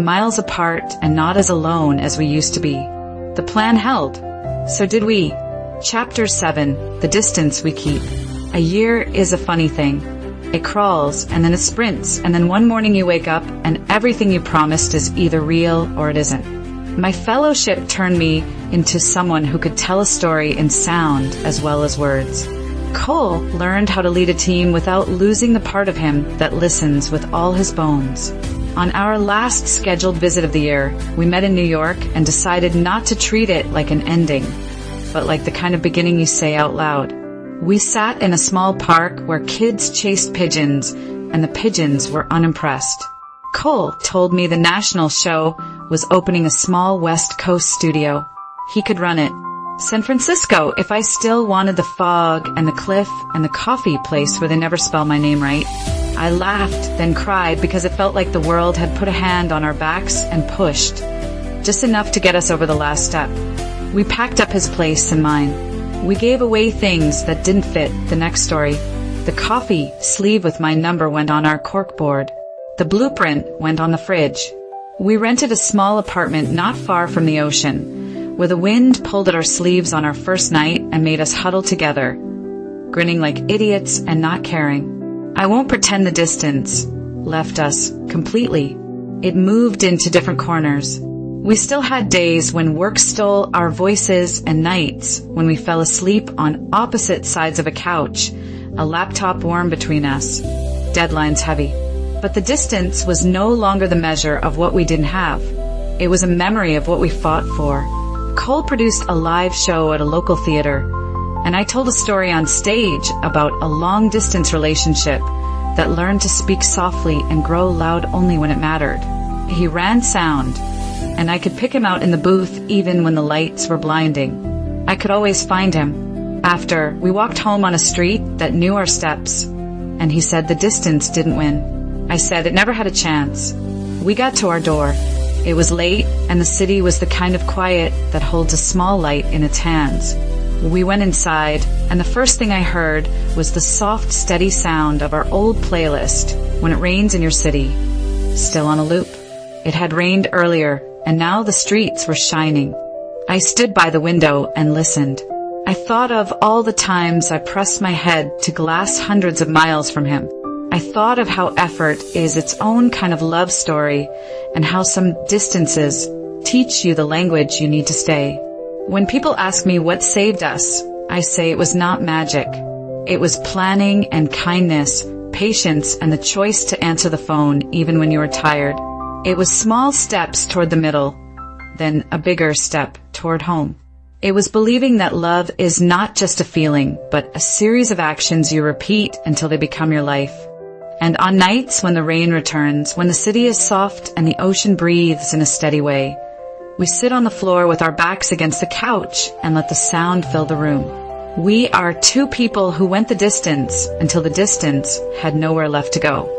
miles apart and not as alone as we used to be. The plan held. So did we. Chapter 7. The Distance We Keep. A year is a funny thing. It crawls, and then it sprints, and then one morning you wake up, and everything you promised is either real or it isn't. My fellowship turned me into someone who could tell a story in sound as well as words. Cole learned how to lead a team without losing the part of him that listens with all his bones. On our last scheduled visit of the year, we met in New York and decided not to treat it like an ending, but like the kind of beginning you say out loud. We sat in a small park where kids chased pigeons, and the pigeons were unimpressed. Cole told me the national show was opening a small West Coast studio. He could run it. San Francisco, if I still wanted the fog and the cliff and the coffee place where they never spell my name right. I laughed, then cried because it felt like the world had put a hand on our backs and pushed, just enough to get us over the last step. We packed up his place and mine. We gave away things that didn't fit the next story. The coffee sleeve with my number went on our corkboard. The blueprint went on the fridge. We rented a small apartment not far from the ocean, where the wind pulled at our sleeves on our first night and made us huddle together, grinning like idiots and not caring. I won't pretend the distance left us completely. It moved into different corners. We still had days when work stole our voices and nights when we fell asleep on opposite sides of a couch, a laptop warm between us, deadlines heavy. But the distance was no longer the measure of what we didn't have. It was a memory of what we fought for. Cole produced a live show at a local theater, and I told a story on stage about a long-distance relationship that learned to speak softly and grow loud only when it mattered. He ran sound, and I could pick him out in the booth even when the lights were blinding. I could always find him. After, we walked home on a street that knew our steps, and he said the distance didn't win. I said it never had a chance. We got to our door. It was late, and the city was the kind of quiet that holds a small light in its hands. We went inside, and the first thing I heard was the soft, steady sound of our old playlist, When It Rains in Your City, still on a loop. It had rained earlier, and now the streets were shining. I stood by the window and listened. I thought of all the times I pressed my head to glass hundreds of miles from him. I thought of how effort is its own kind of love story, and how some distances teach you the language you need to stay. When people ask me what saved us, I say it was not magic. It was planning and kindness, patience, and the choice to answer the phone even when you were tired. It was small steps toward the middle, then a bigger step toward home. It was believing that love is not just a feeling, but a series of actions you repeat until they become your life. And on nights when the rain returns, when the city is soft and the ocean breathes in a steady way, we sit on the floor with our backs against the couch and let the sound fill the room. We are two people who went the distance until the distance had nowhere left to go.